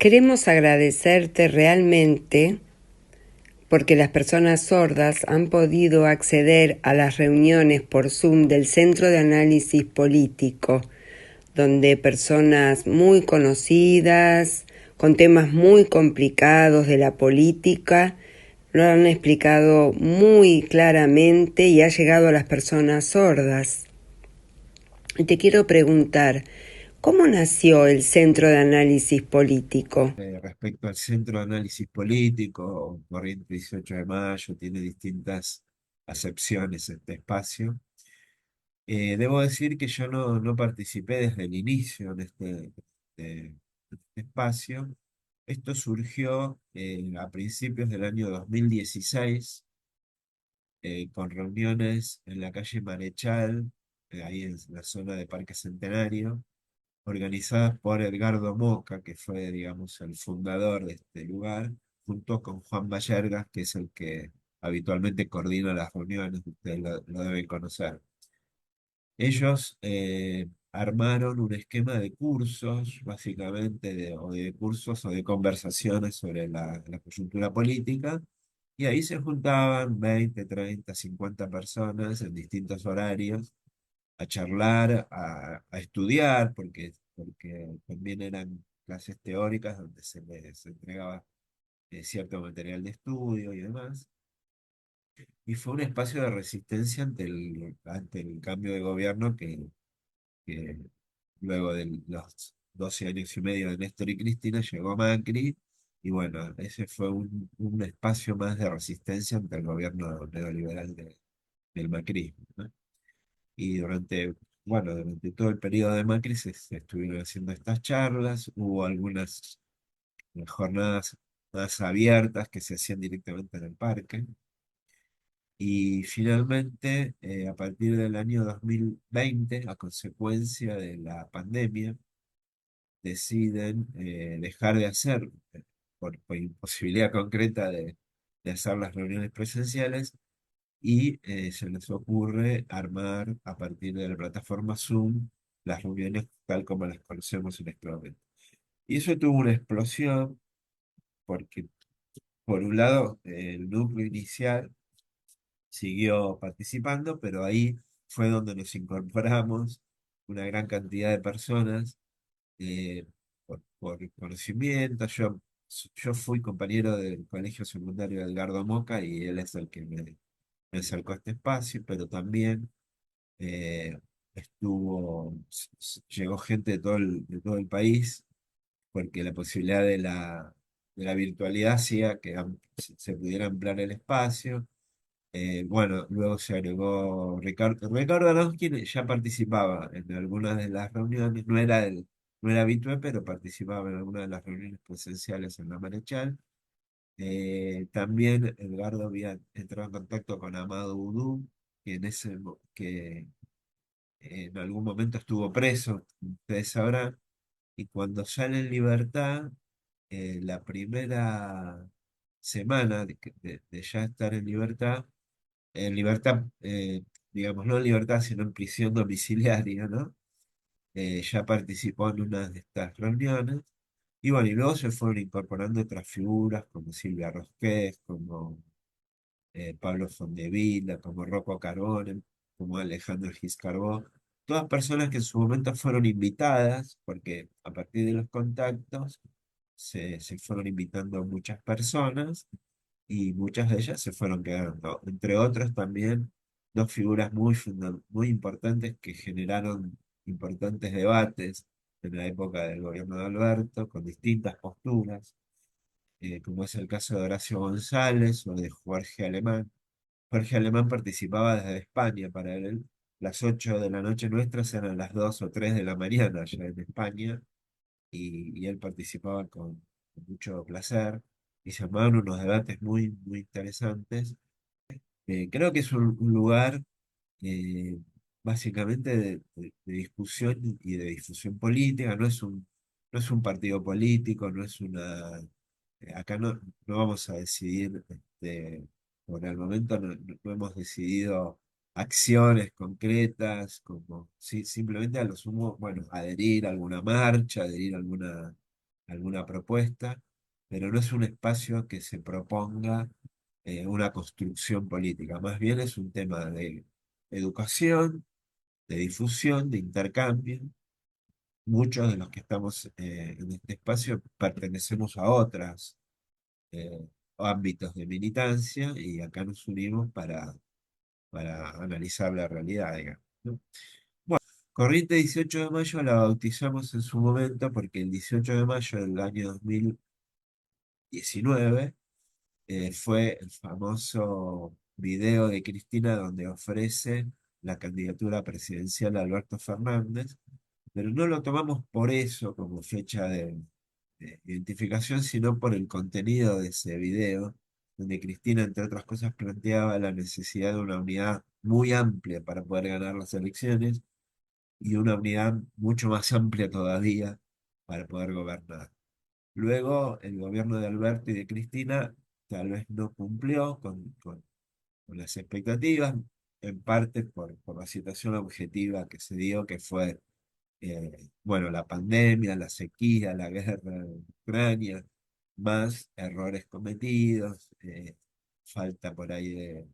Queremos agradecerte realmente porque las personas sordas han podido acceder a las reuniones por Zoom del Centro de Análisis Político, donde personas muy conocidas, con temas muy complicados de la política, lo han explicado muy claramente y ha llegado a las personas sordas. Y te quiero preguntar, ¿cómo nació el Centro de Análisis Político? Respecto al Centro de Análisis Político, Corriente 18 de Mayo, tiene distintas acepciones este espacio. Debo decir que yo no participé desde el inicio en este espacio. Esto surgió a principios del año 2016, con reuniones en la calle Marechal, ahí en la zona de Parque Centenario, organizadas por Edgardo Moca, que fue, digamos, el fundador de este lugar, junto con Juan Bayergas, que es el que habitualmente coordina las reuniones, ustedes lo deben conocer. Ellos armaron un esquema de cursos, básicamente, o de cursos o de conversaciones sobre la coyuntura política, y ahí se juntaban 20, 30, 50 personas en distintos horarios a charlar, a estudiar, porque también eran clases teóricas donde se les entregaba cierto material de estudio y demás. Y fue un espacio de resistencia ante el cambio de gobierno que luego de los 12 años y medio de Néstor y Cristina llegó Macri. Y bueno, ese fue un espacio más de resistencia ante el gobierno neoliberal del macrismo, ¿no? Y durante todo el periodo de Macri se estuvieron haciendo estas charlas, hubo algunas jornadas más abiertas que se hacían directamente en el parque. Y finalmente, a partir del año 2020, a consecuencia de la pandemia, deciden dejar de hacer, por imposibilidad concreta de hacer las reuniones presenciales, y se les ocurre armar a partir de la plataforma Zoom las reuniones tal como las conocemos en este momento. Y eso tuvo una explosión porque, por un lado, el núcleo inicial siguió participando, pero ahí fue donde nos incorporamos una gran cantidad de personas por conocimiento. Yo fui compañero del colegio secundario de Edgardo Moca y él es el que me acercó a este espacio, pero también eh, llegó gente de todo el país, porque la posibilidad de la virtualidad hacía que se pudiera ampliar el espacio. Bueno, luego se agregó Ricardo Aronski, ya participaba en algunas de las reuniones, no era habitué, pero participaba en algunas de las reuniones presenciales en la Marechal. También Edgardo había entrado en contacto con Amado Udú, que en algún momento estuvo preso, ustedes sabrán, y cuando sale en libertad, la primera semana de ya estar en libertad, digamos, no en libertad, sino en prisión domiciliaria, ¿no? Ya participó en una de estas reuniones, y bueno, y luego se fueron incorporando otras figuras como Silvia Rosqués, como Pablo Fondevila, como Rocco Carbone, como Alejandro Giscarbó, todas personas que en su momento fueron invitadas, porque a partir de los contactos se fueron invitando muchas personas y muchas de ellas se fueron quedando. Entre otras también dos figuras muy importantes que generaron importantes debates en la época del gobierno de Alberto, con distintas posturas, como es el caso de Horacio González o de Jorge Alemán. Jorge Alemán participaba desde España. Para él, las 8 de la noche nuestras eran las 2 o 3 de la mañana allá en España, y él participaba con mucho placer, y se armaban unos debates muy, muy interesantes. Creo que es un lugar eh, básicamente de discusión y de difusión política. No es un partido político, no es acá no vamos a decidir, por el momento no hemos decidido acciones concretas, como simplemente a lo sumo, bueno, adherir a alguna marcha, adherir a alguna propuesta, pero no es un espacio que se proponga una construcción política, más bien es un tema de educación, de difusión, de intercambio. Muchos de los que estamos en este espacio pertenecemos a otras eh, ámbitos de militancia y acá nos unimos para analizar la realidad, digamos, ¿no? Corriente 18 de mayo la bautizamos en su momento porque el 18 de mayo del año 2019 fue el famoso video de Cristina donde ofrece la candidatura presidencial a Alberto Fernández, pero no lo tomamos por eso como fecha de identificación, sino por el contenido de ese video, donde Cristina, entre otras cosas, planteaba la necesidad de una unidad muy amplia para poder ganar las elecciones y una unidad mucho más amplia todavía para poder gobernar. Luego, el gobierno de Alberto y de Cristina tal vez no cumplió con las expectativas, en parte por la situación objetiva que se dio, que fue, bueno, la pandemia, la sequía, la guerra en Ucrania, más errores cometidos, falta por ahí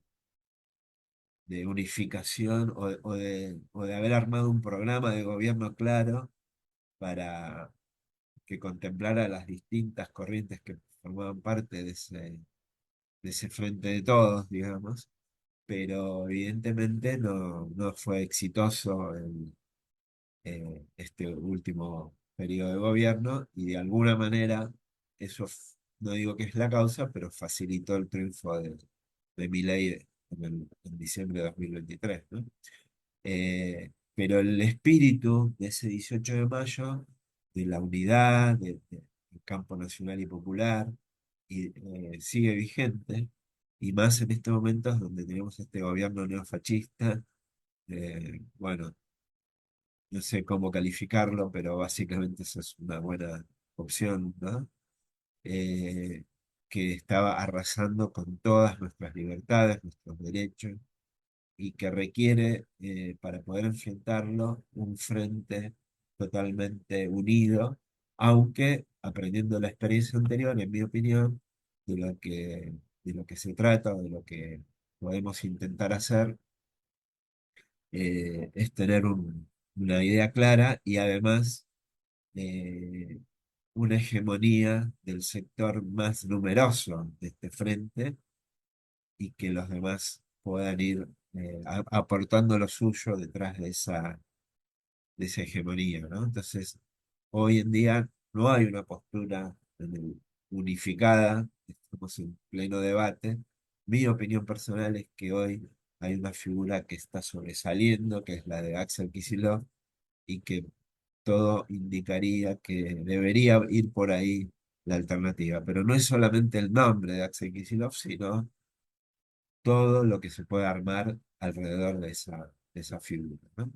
de unificación o de haber armado un programa de gobierno claro para que contemplara las distintas corrientes que formaban parte de ese frente de todos, digamos, pero evidentemente no fue exitoso este último periodo de gobierno y de alguna manera eso, no digo que es la causa, pero facilitó el triunfo de Milei en diciembre de 2023, ¿no? Pero el espíritu de ese 18 de mayo, de la unidad, del campo nacional y popular, sigue vigente, y más en estos momentos donde tenemos este gobierno neofascista, bueno, no sé cómo calificarlo, pero básicamente esa es una buena opción, ¿no? Eh, que estaba arrasando con todas nuestras libertades, nuestros derechos y que requiere, para poder enfrentarlo, un frente totalmente unido, aunque aprendiendo la experiencia anterior, en mi opinión, de lo que se trata o de lo que podemos intentar hacer, es tener una idea clara y además eh, una hegemonía del sector más numeroso de este frente y que los demás puedan ir aportando lo suyo detrás de esa hegemonía, ¿no? Entonces, hoy en día no hay una postura unificada, estamos en pleno debate. Mi opinión personal es que hoy hay una figura que está sobresaliendo, que es la de Axel Kicillof, y que todo indicaría que debería ir por ahí la alternativa. Pero no es solamente el nombre de Axel Kicillof, sino todo lo que se puede armar alrededor de esa figura, ¿no?